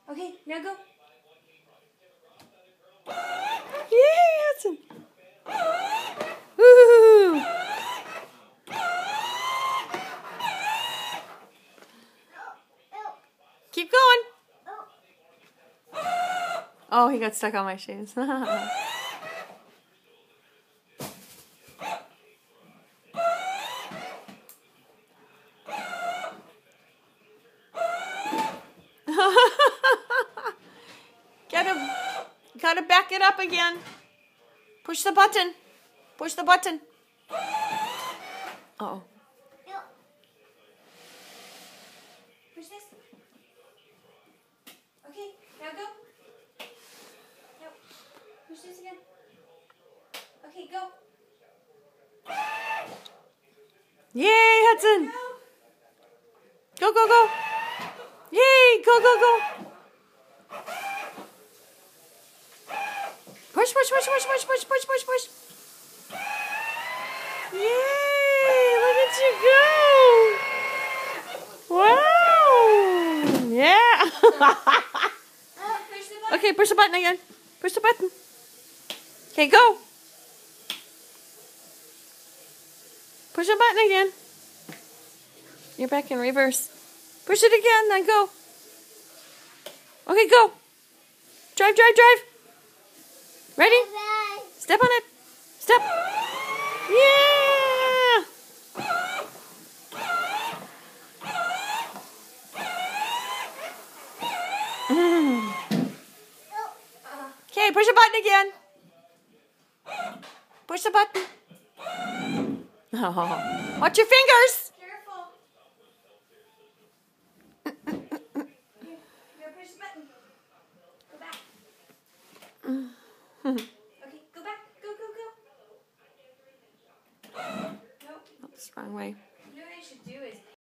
Okay, now go. Yay, Hudson! Woo! Keep going. Oh, he got stuck on my shoes. Get him. Gotta back it up again. Push the button. Push the button. Uh-oh. Push this. Okay, now go. No. Push this again. Okay, go. Yay, Hudson. Go, go, go. Yay, go, go, go. Push, push, push, push, push, push, push, push, push. Yay, look at you go. Wow. Yeah. Okay, push the button again. Push the button. Okay, go. Push the button again. You're back in reverse. Push it again, then go. Okay, go. Drive, drive, drive. Ready? Step on it. Step. Yeah. Okay, push the button again. Push the button. Oh. Watch your fingers. Careful. Here, push the button. Go back. Okay, go back. Go, go, go. Nope. That's the wrong way. You know what I should do is